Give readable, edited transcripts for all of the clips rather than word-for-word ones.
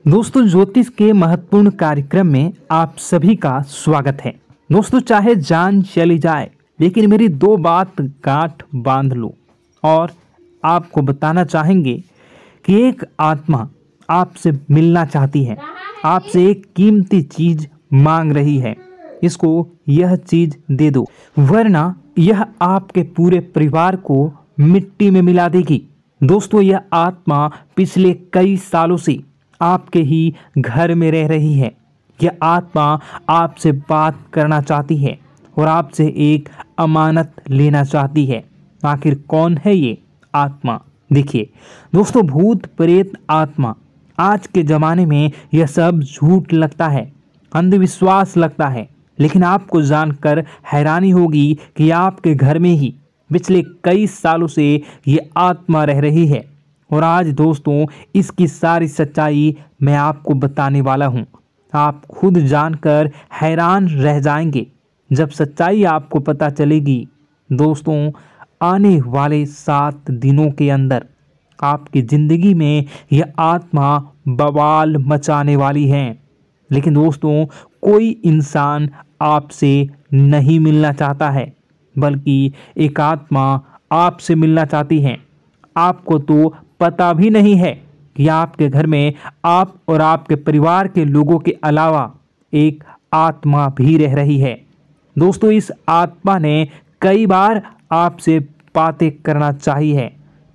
दोस्तों, ज्योतिष के महत्वपूर्ण कार्यक्रम में आप सभी का स्वागत है। दोस्तों, चाहे जान चली जाए लेकिन मेरी दो बात गांठ बांध लो। और आपको बताना चाहेंगे कि एक आत्मा आपसे मिलना चाहती है, आपसे एक कीमती चीज मांग रही है। इसको यह चीज दे दो, वरना यह आपके पूरे परिवार को मिट्टी में मिला देगी। दोस्तों, यह आत्मा पिछले कई सालों से आपके ही घर में रह रही है। यह आत्मा आपसे बात करना चाहती है और आपसे एक अमानत लेना चाहती है। आखिर कौन है ये आत्मा? देखिए दोस्तों, भूत प्रेत आत्मा, आज के ज़माने में यह सब झूठ लगता है, अंधविश्वास लगता है, लेकिन आपको जानकर हैरानी होगी कि आपके घर में ही पिछले कई सालों से ये आत्मा रह रही है। और आज दोस्तों, इसकी सारी सच्चाई मैं आपको बताने वाला हूँ। आप खुद जानकर हैरान रह जाएंगे जब सच्चाई आपको पता चलेगी। दोस्तों, आने वाले 7 दिनों के अंदर आपकी ज़िंदगी में यह आत्मा बवाल मचाने वाली है। लेकिन दोस्तों, कोई इंसान आपसे नहीं मिलना चाहता है, बल्कि एक आत्मा आपसे मिलना चाहती है। आपको तो पता भी नहीं है कि आपके घर में आप और आपके परिवार के लोगों के अलावा एक आत्मा भी रह रही है। दोस्तों, इस आत्मा ने कई बार आपसे बातें करना चाहिए है,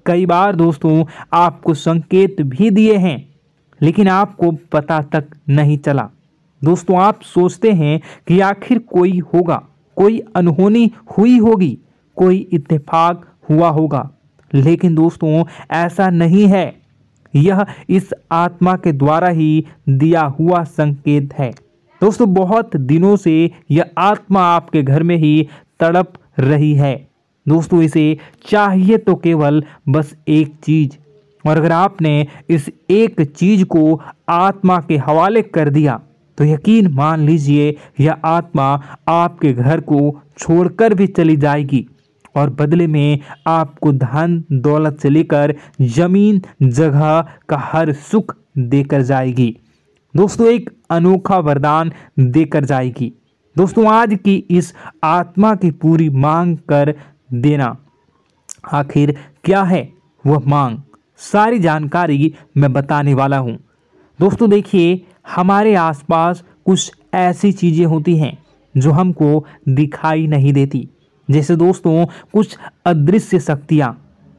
कई बार दोस्तों आपको संकेत भी दिए हैं, लेकिन आपको पता तक नहीं चला। दोस्तों, आप सोचते हैं कि आखिर कोई होगा, कोई अनहोनी हुई होगी, कोई इत्तेफाक हुआ होगा, लेकिन दोस्तों ऐसा नहीं है। यह इस आत्मा के द्वारा ही दिया हुआ संकेत है। दोस्तों, बहुत दिनों से यह आत्मा आपके घर में ही तड़प रही है। दोस्तों, इसे चाहिए तो केवल बस एक चीज, और अगर आपने इस एक चीज को आत्मा के हवाले कर दिया तो यकीन मान लीजिए यह आत्मा आपके घर को छोड़कर भी चली जाएगी और बदले में आपको धन दौलत से लेकर जमीन जगह का हर सुख देकर जाएगी। दोस्तों, एक अनोखा वरदान देकर जाएगी। दोस्तों, आज की इस आत्मा की पूरी मांग कर देना। आखिर क्या है वह मांग? सारी जानकारी मैं बताने वाला हूँ। दोस्तों देखिए, हमारे आसपास कुछ ऐसी चीज़ें होती हैं जो हमको दिखाई नहीं देती, जैसे दोस्तों कुछ अदृश्य शक्तियाँ,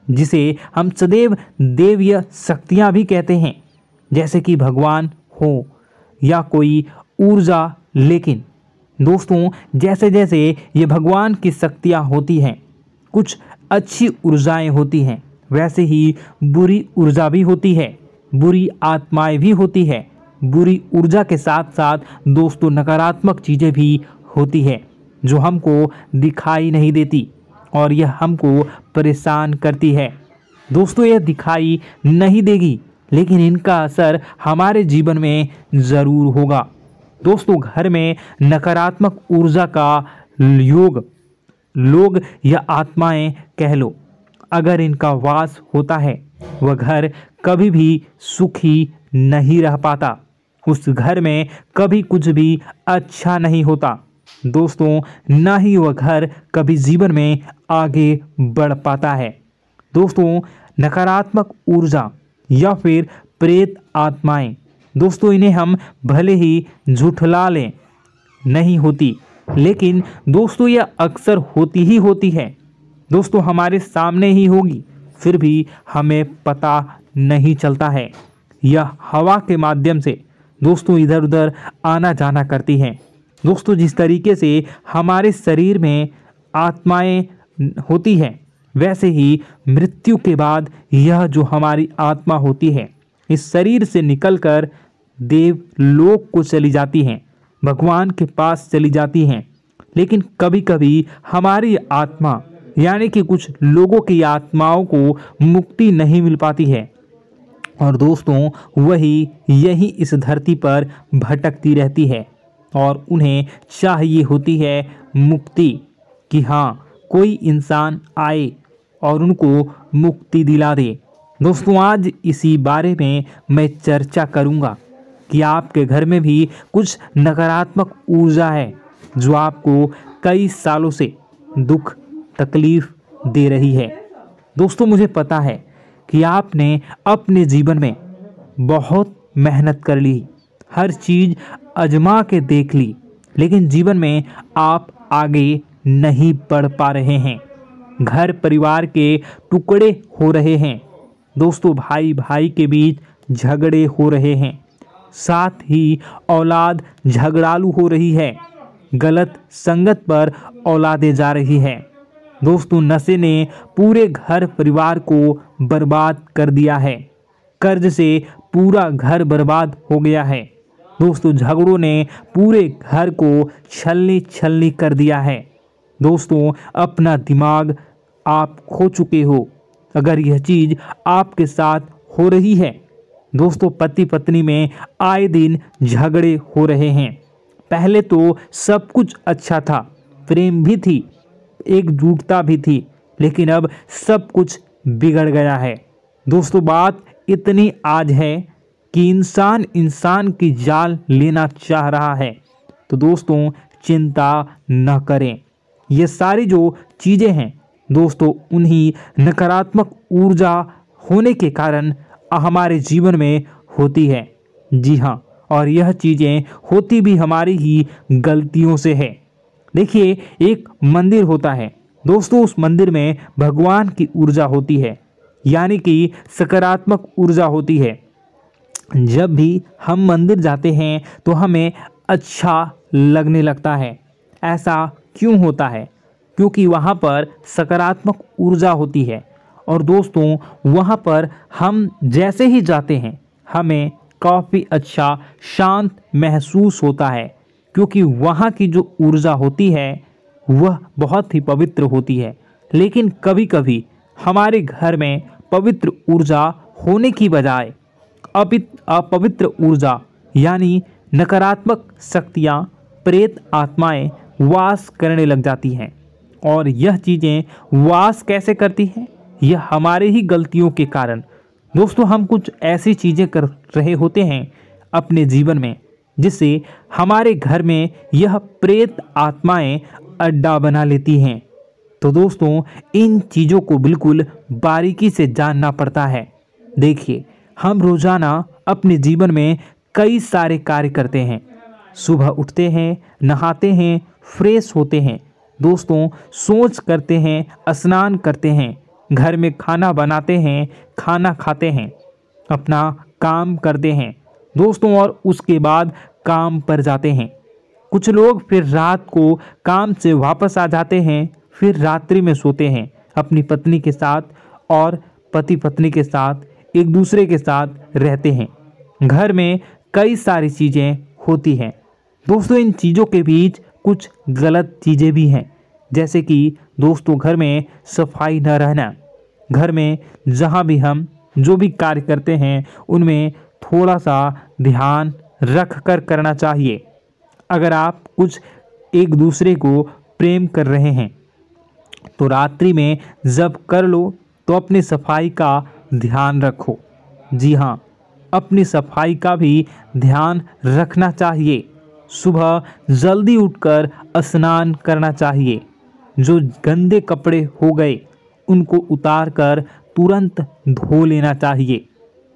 जिसे हम सदैव देवीय शक्तियाँ भी कहते हैं, जैसे कि भगवान हो या कोई ऊर्जा। लेकिन दोस्तों, जैसे जैसे ये भगवान की शक्तियाँ होती हैं, कुछ अच्छी ऊर्जाएं होती हैं, वैसे ही बुरी ऊर्जा भी होती है, बुरी आत्माएं भी होती है। बुरी ऊर्जा के साथ साथ दोस्तों नकारात्मक चीज़ें भी होती है जो हमको दिखाई नहीं देती और यह हमको परेशान करती है। दोस्तों, यह दिखाई नहीं देगी, लेकिन इनका असर हमारे जीवन में ज़रूर होगा। दोस्तों, घर में नकारात्मक ऊर्जा का योग, लोग या आत्माएं कह लो, अगर इनका वास होता है, वह घर कभी भी सुखी नहीं रह पाता। उस घर में कभी कुछ भी अच्छा नहीं होता। दोस्तों, ना ही वह घर कभी जीवन में आगे बढ़ पाता है। दोस्तों, नकारात्मक ऊर्जा या फिर प्रेत आत्माएं, दोस्तों इन्हें हम भले ही झुठला लें, नहीं होती, लेकिन दोस्तों यह अक्सर होती ही होती है। दोस्तों, हमारे सामने ही होगी, फिर भी हमें पता नहीं चलता है। यह हवा के माध्यम से दोस्तों इधर उधर आना जाना करती हैं। दोस्तों, जिस तरीके से हमारे शरीर में आत्माएं होती हैं, वैसे ही मृत्यु के बाद यह जो हमारी आत्मा होती है, इस शरीर से निकलकर देवलोक को चली जाती हैं, भगवान के पास चली जाती हैं। लेकिन कभी कभी हमारी आत्मा यानी कि कुछ लोगों की आत्माओं को मुक्ति नहीं मिल पाती है, और दोस्तों वही यही इस धरती पर भटकती रहती है और उन्हें चाहिए होती है मुक्ति, कि हाँ कोई इंसान आए और उनको मुक्ति दिला दे। दोस्तों, आज इसी बारे में मैं चर्चा करूंगा। कि आपके घर में भी कुछ नकारात्मक ऊर्जा है जो आपको कई सालों से दुख तकलीफ दे रही है। दोस्तों, मुझे पता है कि आपने अपने जीवन में बहुत मेहनत कर ली, हर चीज़ आजमा के देख ली, लेकिन जीवन में आप आगे नहीं बढ़ पा रहे हैं। घर परिवार के टुकड़े हो रहे हैं। दोस्तों, भाई भाई के बीच झगड़े हो रहे हैं। साथ ही औलाद झगड़ालू हो रही है। गलत संगत पर औलादें जा रही है। दोस्तों, नशे ने पूरे घर परिवार को बर्बाद कर दिया है। कर्ज से पूरा घर बर्बाद हो गया है। दोस्तों, झगड़ों ने पूरे घर को छलनी छलनी कर दिया है। दोस्तों, अपना दिमाग आप खो चुके हो अगर यह चीज़ आपके साथ हो रही है। दोस्तों, पति पत्नी में आए दिन झगड़े हो रहे हैं। पहले तो सब कुछ अच्छा था, प्रेम भी थी, एकजुटता भी थी, लेकिन अब सब कुछ बिगड़ गया है। दोस्तों, बात इतनी आज है कि इंसान इंसान की जान लेना चाह रहा है। तो दोस्तों, चिंता न करें। ये सारी जो चीज़ें हैं दोस्तों, उन्हीं नकारात्मक ऊर्जा होने के कारण हमारे जीवन में होती है। जी हाँ, और यह चीज़ें होती भी हमारी ही गलतियों से है। देखिए, एक मंदिर होता है दोस्तों, उस मंदिर में भगवान की ऊर्जा होती है, यानी कि सकारात्मक ऊर्जा होती है। जब भी हम मंदिर जाते हैं तो हमें अच्छा लगने लगता है। ऐसा क्यों होता है? क्योंकि वहाँ पर सकारात्मक ऊर्जा होती है। और दोस्तों, वहाँ पर हम जैसे ही जाते हैं हमें काफ़ी अच्छा शांत महसूस होता है, क्योंकि वहाँ की जो ऊर्जा होती है वह बहुत ही पवित्र होती है। लेकिन कभी कभी हमारे घर में पवित्र ऊर्जा होने की बजाय अपवित्र ऊर्जा यानी नकारात्मक शक्तियाँ, प्रेत आत्माएं वास करने लग जाती हैं। और यह चीज़ें वास कैसे करती हैं? यह हमारे ही गलतियों के कारण। दोस्तों, हम कुछ ऐसी चीज़ें कर रहे होते हैं अपने जीवन में जिससे हमारे घर में यह प्रेत आत्माएं अड्डा बना लेती हैं। तो दोस्तों, इन चीज़ों को बिल्कुल बारीकी से जानना पड़ता है। देखिए, हम रोज़ाना अपने जीवन में कई सारे कार्य करते हैं। सुबह उठते हैं, नहाते हैं, फ्रेश होते हैं। दोस्तों, सोच करते हैं, स्नान करते हैं, घर में खाना बनाते हैं, खाना खाते हैं, अपना काम करते हैं दोस्तों, और उसके बाद काम पर जाते हैं। कुछ लोग फिर रात को काम से वापस आ जाते हैं, फिर रात्रि में सोते हैं अपनी पत्नी के साथ, और पति पत्नी के साथ एक दूसरे के साथ रहते हैं। घर में कई सारी चीज़ें होती हैं दोस्तों। इन चीज़ों के बीच कुछ गलत चीज़ें भी हैं, जैसे कि दोस्तों, घर में सफाई न रहना। घर में जहाँ भी हम जो भी कार्य करते हैं उनमें थोड़ा सा ध्यान रख कर करना चाहिए। अगर आप कुछ एक दूसरे को प्रेम कर रहे हैं तो रात्रि में जब कर लो तो अपनी सफाई का ध्यान रखो। जी हाँ, अपनी सफाई का भी ध्यान रखना चाहिए। सुबह जल्दी उठकर स्नान करना चाहिए। जो गंदे कपड़े हो गए उनको उतार कर तुरंत धो लेना चाहिए।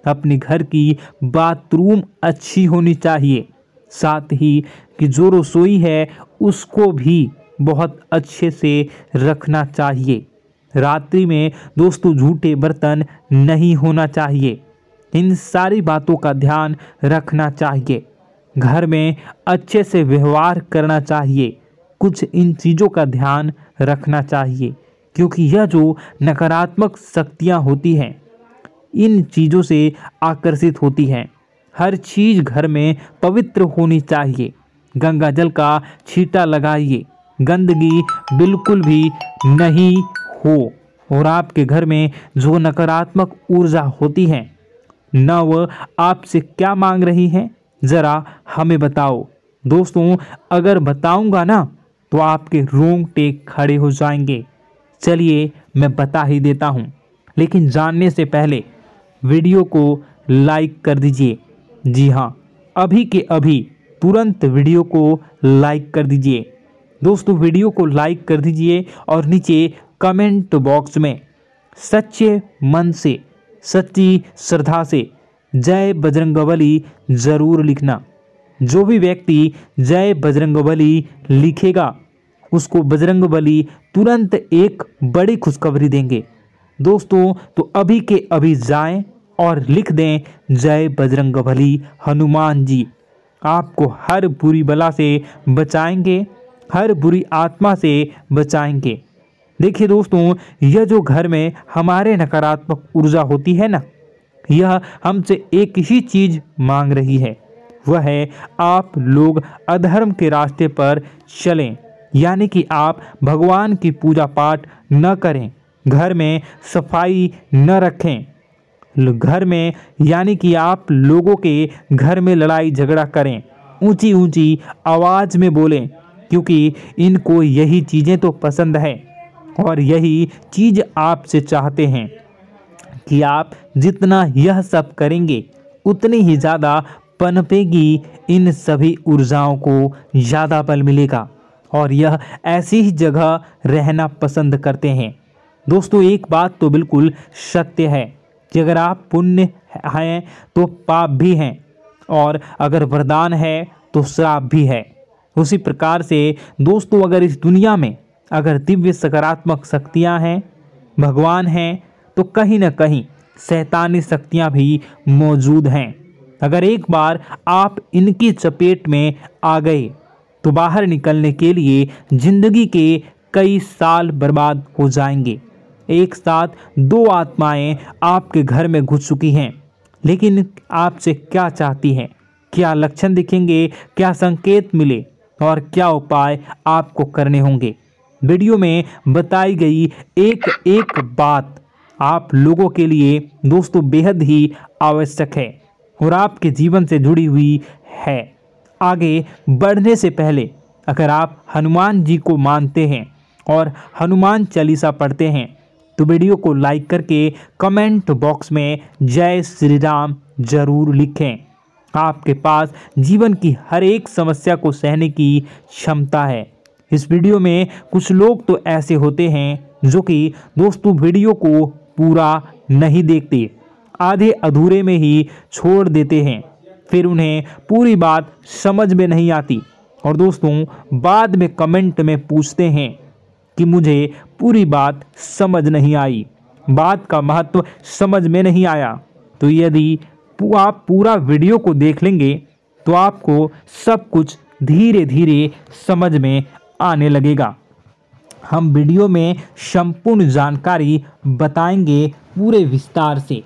अपने घर की बाथरूम अच्छी होनी चाहिए। साथ ही कि जो रसोई है उसको भी बहुत अच्छे से रखना चाहिए। रात्रि में दोस्तों, झूठे बर्तन नहीं होना चाहिए। इन सारी बातों का ध्यान रखना चाहिए। घर में अच्छे से व्यवहार करना चाहिए। कुछ इन चीज़ों का ध्यान रखना चाहिए, क्योंकि यह जो नकारात्मक शक्तियाँ होती हैं इन चीज़ों से आकर्षित होती हैं। हर चीज़ घर में पवित्र होनी चाहिए। गंगा जल का छींटा लगाइए, गंदगी बिल्कुल भी नहीं हो। और आपके घर में जो नकारात्मक ऊर्जा होती है न वह आपसे क्या मांग रही है, ज़रा हमें बताओ। दोस्तों, अगर बताऊंगा ना तो आपके रोंगटे खड़े हो जाएंगे। चलिए मैं बता ही देता हूं, लेकिन जानने से पहले वीडियो को लाइक कर दीजिए। जी हाँ, अभी के अभी तुरंत वीडियो को लाइक कर दीजिए। दोस्तों वीडियो को लाइक कर दीजिए और नीचे कमेंट बॉक्स में सच्चे मन से, सच्ची श्रद्धा से जय बजरंगबली ज़रूर लिखना। जो भी व्यक्ति जय बजरंगबली लिखेगा उसको बजरंगबली तुरंत एक बड़ी खुशखबरी देंगे। दोस्तों तो अभी के अभी जाएं और लिख दें जय बजरंगबली हनुमान जी। आपको हर बुरी बला से बचाएंगे, हर बुरी आत्मा से बचाएंगे। देखिए दोस्तों, यह जो घर में हमारे नकारात्मक ऊर्जा होती है ना, यह हमसे एक ही चीज़ मांग रही है, वह है आप लोग अधर्म के रास्ते पर चलें, यानी कि आप भगवान की पूजा पाठ न करें, घर में सफाई न रखें, घर में यानी कि आप लोगों के घर में लड़ाई झगड़ा करें, ऊंची ऊंची आवाज़ में बोलें, क्योंकि इनको यही चीज़ें तो पसंद है और यही चीज़ आपसे चाहते हैं कि आप जितना यह सब करेंगे उतनी ही ज़्यादा पनपेगी इन सभी ऊर्जाओं को ज़्यादा बल मिलेगा और यह ऐसी ही जगह रहना पसंद करते हैं। दोस्तों एक बात तो बिल्कुल सत्य है कि अगर आप पुण्य हैं तो पाप भी हैं और अगर वरदान है तो श्राप भी है। उसी प्रकार से दोस्तों अगर इस दुनिया में अगर दिव्य सकारात्मक शक्तियां हैं, भगवान हैं, तो कहीं न कहीं शैतानी शक्तियां भी मौजूद हैं। अगर एक बार आप इनकी चपेट में आ गए तो बाहर निकलने के लिए जिंदगी के कई साल बर्बाद हो जाएंगे। एक साथ दो आत्माएं आपके घर में घुस चुकी हैं, लेकिन आपसे क्या चाहती हैं, क्या लक्षण दिखेंगे, क्या संकेत मिले और क्या उपाय आपको करने होंगे। वीडियो में बताई गई एक एक बात आप लोगों के लिए दोस्तों बेहद ही आवश्यक है और आपके जीवन से जुड़ी हुई है। आगे बढ़ने से पहले अगर आप हनुमान जी को मानते हैं और हनुमान चालीसा पढ़ते हैं तो वीडियो को लाइक करके कमेंट बॉक्स में जय श्री राम जरूर लिखें। आपके पास जीवन की हर एक समस्या को सहने की क्षमता है। इस वीडियो में कुछ लोग तो ऐसे होते हैं जो कि दोस्तों वीडियो को पूरा नहीं देखते, आधे अधूरे में ही छोड़ देते हैं, फिर उन्हें पूरी बात समझ में नहीं आती और दोस्तों बाद में कमेंट में पूछते हैं कि मुझे पूरी बात समझ नहीं आई, बात का महत्व समझ में नहीं आया। तो यदि आप पूरा वीडियो को देख लेंगे तो आपको सब कुछ धीरे धीरे समझ में आने लगेगा। हम वीडियो में संपूर्ण जानकारी बताएंगे पूरे विस्तार से।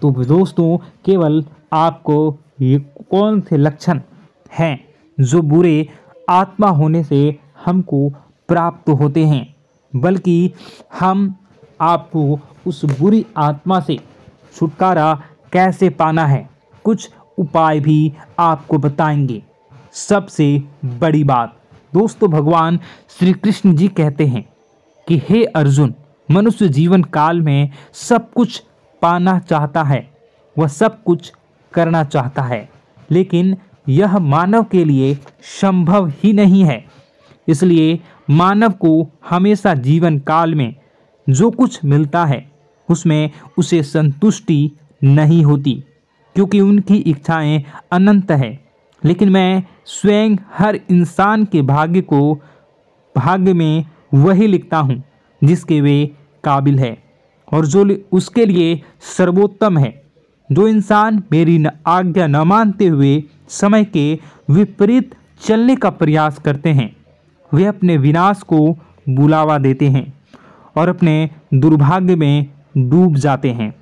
तो दोस्तों केवल आपको ये कौन से लक्षण हैं जो बुरे आत्मा होने से हमको प्राप्त होते हैं, बल्कि हम आपको उस बुरी आत्मा से छुटकारा कैसे पाना है, कुछ उपाय भी आपको बताएंगे। सबसे बड़ी बात दोस्तों, भगवान श्री कृष्ण जी कहते हैं कि हे अर्जुन, मनुष्य जीवन काल में सब कुछ पाना चाहता है, वह सब कुछ करना चाहता है, लेकिन यह मानव के लिए संभव ही नहीं है। इसलिए मानव को हमेशा जीवन काल में जो कुछ मिलता है उसमें उसे संतुष्टि नहीं होती, क्योंकि उनकी इच्छाएं अनंत है। लेकिन मैं स्वयं हर इंसान के भाग्य में वही लिखता हूँ जिसके वे काबिल है और जो उसके लिए सर्वोत्तम है। जो इंसान मेरी आज्ञा न मानते हुए समय के विपरीत चलने का प्रयास करते हैं, वे अपने विनाश को बुलावा देते हैं और अपने दुर्भाग्य में डूब जाते हैं।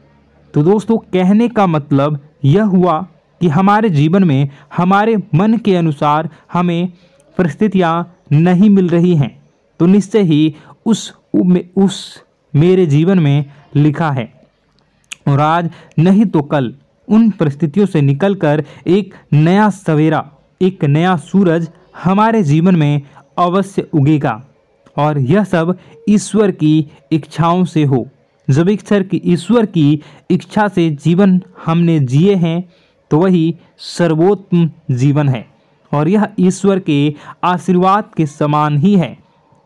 तो दोस्तों कहने का मतलब यह हुआ कि हमारे जीवन में हमारे मन के अनुसार हमें परिस्थितियां नहीं मिल रही हैं, तो निश्चय ही उस मेरे जीवन में लिखा है और आज नहीं तो कल उन परिस्थितियों से निकलकर एक नया सवेरा, एक नया सूरज हमारे जीवन में अवश्य उगेगा और यह सब ईश्वर की इच्छाओं से हो। जब ईश्वर की इच्छा से जीवन हमने जिए हैं तो वही सर्वोत्तम जीवन है और यह ईश्वर के आशीर्वाद के समान ही है।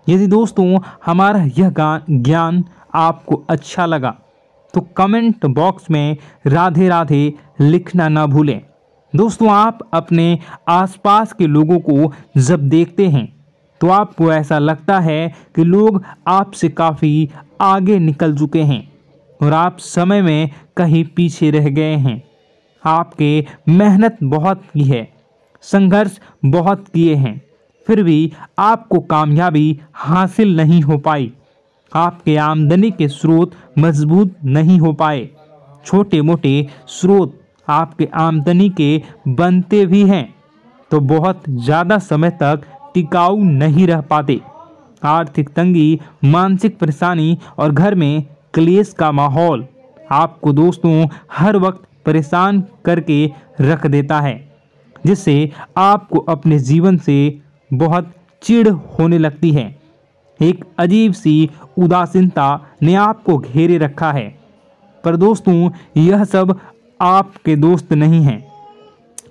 यदि दोस्तों हमारा यह ज्ञान आपको अच्छा लगा तो कमेंट बॉक्स में राधे राधे लिखना ना भूलें। दोस्तों आप अपने आसपास के लोगों को जब देखते हैं तो आपको ऐसा लगता है कि लोग आपसे काफ़ी आगे निकल चुके हैं और आप समय में कहीं पीछे रह गए हैं। आपके मेहनत बहुत की है, संघर्ष बहुत किए हैं, फिर भी आपको कामयाबी हासिल नहीं हो पाई। आपके आमदनी के स्रोत मजबूत नहीं हो पाए। छोटे मोटे स्रोत आपके आमदनी के बनते भी हैं तो बहुत ज़्यादा समय तक टिकाऊ नहीं रह पाते। आर्थिक तंगी, मानसिक परेशानी और घर में क्लेश का माहौल आपको दोस्तों हर वक्त परेशान करके रख देता है, जिससे आपको अपने जीवन से बहुत चिढ़ होने लगती है। एक अजीब सी उदासीनता ने आपको घेरे रखा है। पर दोस्तों यह सब आपके दोस्त नहीं हैं,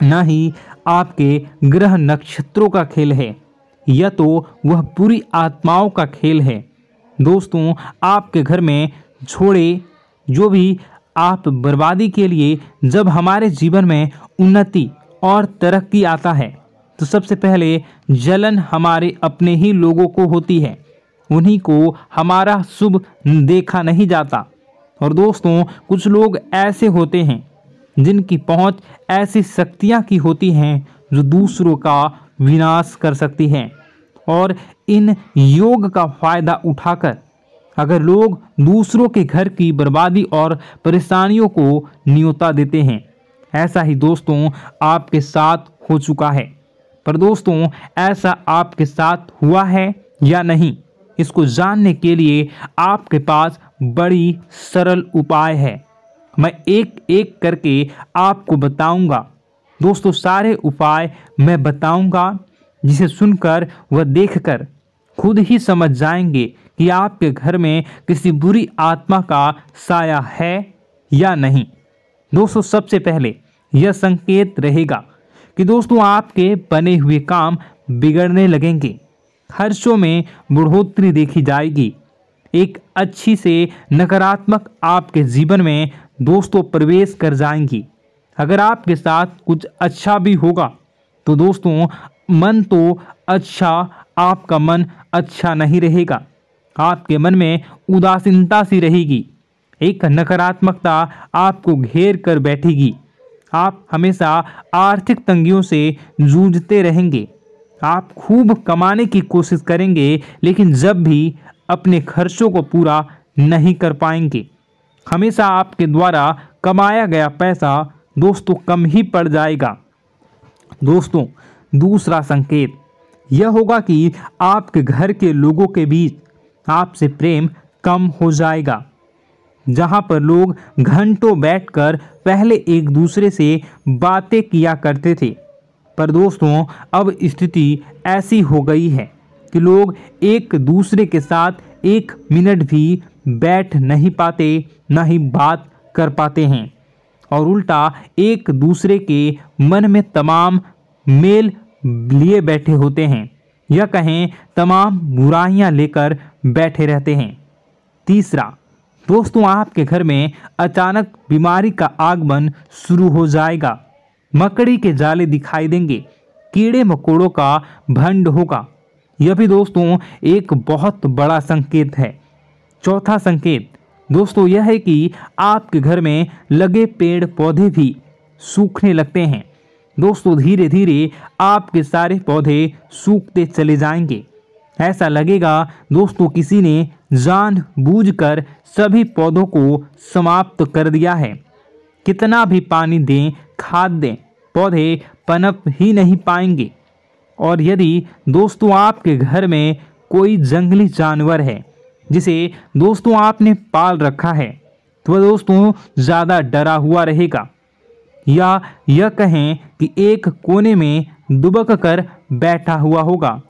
न ही आपके ग्रह नक्षत्रों का खेल है, यह तो वह पूरी आत्माओं का खेल है। दोस्तों आपके घर में छोड़े जो भी आप बर्बादी के लिए जब हमारे जीवन में उन्नति और तरक्की आता है तो सबसे पहले जलन हमारे अपने ही लोगों को होती है। उन्हीं को हमारा शुभ देखा नहीं जाता। और दोस्तों कुछ लोग ऐसे होते हैं जिनकी पहुंच ऐसी शक्तियां की होती हैं जो दूसरों का विनाश कर सकती हैं। और इन योग का फायदा उठाकर अगर लोग दूसरों के घर की बर्बादी और परेशानियों को न्योता देते हैं। ऐसा ही दोस्तों आपके साथ हो चुका है। पर दोस्तों ऐसा आपके साथ हुआ है या नहीं, इसको जानने के लिए आपके पास बड़ी सरल उपाय है। मैं एक एक करके आपको बताऊंगा। दोस्तों सारे उपाय मैं बताऊंगा, जिसे सुनकर व देखकर खुद ही समझ जाएंगे कि आपके घर में किसी बुरी आत्मा का साया है या नहीं। दोस्तों सबसे पहले यह संकेत रहेगा कि दोस्तों आपके बने हुए काम बिगड़ने लगेंगे, खर्चों में बढ़ोतरी देखी जाएगी, एक अच्छी से नकारात्मक आपके जीवन में दोस्तों प्रवेश कर जाएंगी। अगर आपके साथ कुछ अच्छा भी होगा तो दोस्तों मन तो अच्छा, आपका मन अच्छा नहीं रहेगा। आपके मन में उदासीनता सी रहेगी, एक नकारात्मकता आपको घेर कर बैठेगी। आप हमेशा आर्थिक तंगियों से जूझते रहेंगे। आप खूब कमाने की कोशिश करेंगे लेकिन जब भी अपने खर्चों को पूरा नहीं कर पाएंगे। हमेशा आपके द्वारा कमाया गया पैसा दोस्तों कम ही पड़ जाएगा। दोस्तों दूसरा संकेत यह होगा कि आपके घर के लोगों के बीच आपसे प्रेम कम हो जाएगा। जहां पर लोग घंटों बैठकर पहले एक दूसरे से बातें किया करते थे, पर दोस्तों अब स्थिति ऐसी हो गई है कि लोग एक दूसरे के साथ एक मिनट भी बैठ नहीं पाते, न ही बात कर पाते हैं और उल्टा एक दूसरे के मन में तमाम मेल लिए बैठे होते हैं, या कहें तमाम बुराइयां लेकर बैठे रहते हैं। तीसरा दोस्तों आपके घर में अचानक बीमारी का आगमन शुरू हो जाएगा। मकड़ी के जाले दिखाई देंगे, कीड़े मकोड़ों का भंड होगा। यह भी दोस्तों एक बहुत बड़ा संकेत है। चौथा संकेत दोस्तों यह है कि आपके घर में लगे पेड़ पौधे भी सूखने लगते हैं। दोस्तों धीरे धीरे आपके सारे पौधे सूखते चले जाएंगे। ऐसा लगेगा दोस्तों किसी ने जानबूझकर सभी पौधों को समाप्त कर दिया है। कितना भी पानी दें, खाद दें, पौधे पनप ही नहीं पाएंगे। और यदि दोस्तों आपके घर में कोई जंगली जानवर है जिसे दोस्तों आपने पाल रखा है, तो वह दोस्तों ज़्यादा डरा हुआ रहेगा, या यह कहें कि एक कोने में दुबक कर बैठा हुआ होगा।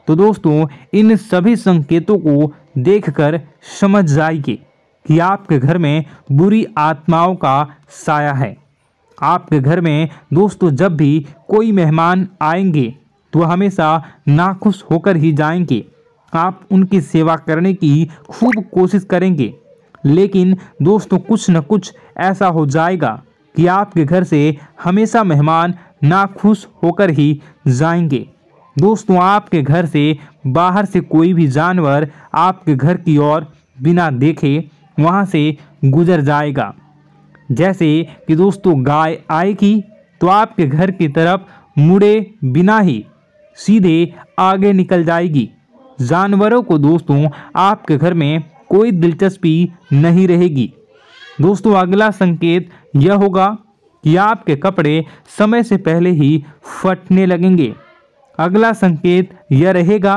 तो दोस्तों इन सभी संकेतों को देखकर समझ जाइए कि आपके घर में बुरी आत्माओं का साया है। आपके घर में दोस्तों जब भी कोई मेहमान आएंगे तो हमेशा नाखुश होकर ही जाएंगे। आप उनकी सेवा करने की खूब कोशिश करेंगे, लेकिन दोस्तों कुछ न कुछ ऐसा हो जाएगा कि आपके घर से हमेशा मेहमान नाखुश होकर ही जाएंगे। दोस्तों आपके घर से बाहर से कोई भी जानवर आपके घर की ओर बिना देखे वहां से गुजर जाएगा। जैसे कि दोस्तों गाय आएगी तो आपके घर की तरफ मुड़े बिना ही सीधे आगे निकल जाएगी। जानवरों को दोस्तों आपके घर में कोई दिलचस्पी नहीं रहेगी। दोस्तों अगला संकेत यह होगा कि आपके कपड़े समय से पहले ही फटने लगेंगे। अगला संकेत यह रहेगा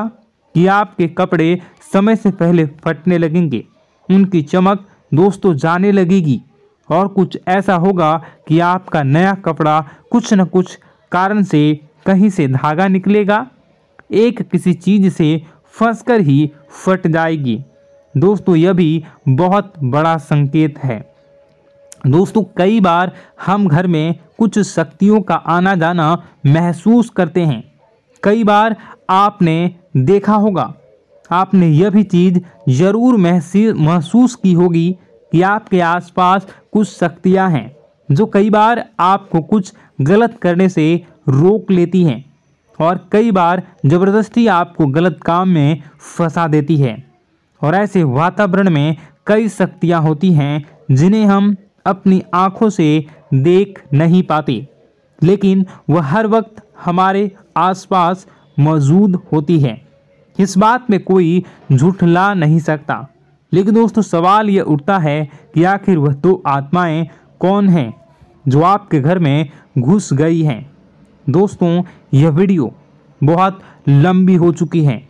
कि आपके कपड़े समय से पहले फटने लगेंगे, उनकी चमक दोस्तों जाने लगेगी और कुछ ऐसा होगा कि आपका नया कपड़ा कुछ न कुछ कारण से कहीं से धागा निकलेगा, एक किसी चीज से फंसकर ही फट जाएगी। दोस्तों यह भी बहुत बड़ा संकेत है। दोस्तों कई बार हम घर में कुछ शक्तियों का आना जाना महसूस करते हैं। कई बार आपने देखा होगा, आपने यह भी चीज़ ज़रूर महसूस की होगी कि आपके आसपास कुछ शक्तियां हैं जो कई बार आपको कुछ गलत करने से रोक लेती हैं और कई बार ज़बरदस्ती आपको गलत काम में फंसा देती है। और ऐसे वातावरण में कई शक्तियां होती हैं जिन्हें हम अपनी आँखों से देख नहीं पाते, लेकिन वह हर वक्त हमारे आसपास मौजूद होती है। इस बात में कोई झूठला नहीं सकता। लेकिन दोस्तों सवाल यह उठता है कि आखिर वह दो आत्माएं कौन हैं जो आपके घर में घुस गई हैं। दोस्तों यह वीडियो बहुत लंबी हो चुकी है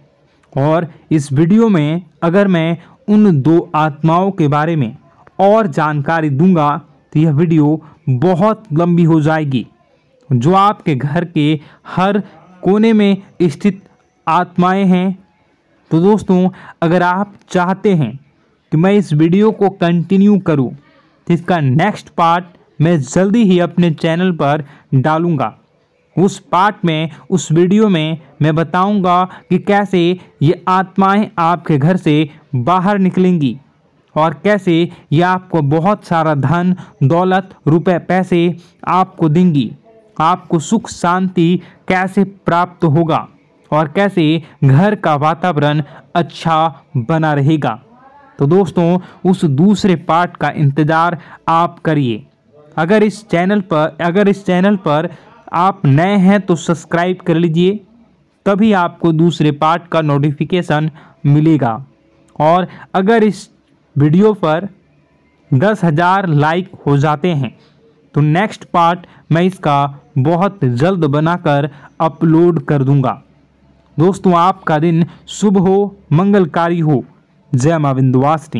और इस वीडियो में अगर मैं उन दो आत्माओं के बारे में और जानकारी दूंगा तो यह वीडियो बहुत लंबी हो जाएगी। जो आपके घर के हर कोने में स्थित आत्माएं हैं। तो दोस्तों अगर आप चाहते हैं कि मैं इस वीडियो को कंटिन्यू करूं तो इसका नेक्स्ट पार्ट मैं जल्दी ही अपने चैनल पर डालूंगा। उस पार्ट में, उस वीडियो में मैं बताऊंगा कि कैसे ये आत्माएं आपके घर से बाहर निकलेंगी और कैसे ये आपको बहुत सारा धन दौलत रुपए पैसे आपको देंगी, आपको सुख शांति कैसे प्राप्त होगा और कैसे घर का वातावरण अच्छा बना रहेगा। तो दोस्तों उस दूसरे पार्ट का इंतज़ार आप करिए। अगर इस चैनल पर आप नए हैं तो सब्सक्राइब कर लीजिए, तभी आपको दूसरे पार्ट का नोटिफिकेशन मिलेगा। और अगर इस वीडियो पर 10,000 लाइक हो जाते हैं तो नेक्स्ट पार्ट मैं इसका बहुत जल्द बनाकर अपलोड कर दूंगा। दोस्तों आपका दिन शुभ हो, मंगलकारी हो। जय मां विंध्यवासिनी।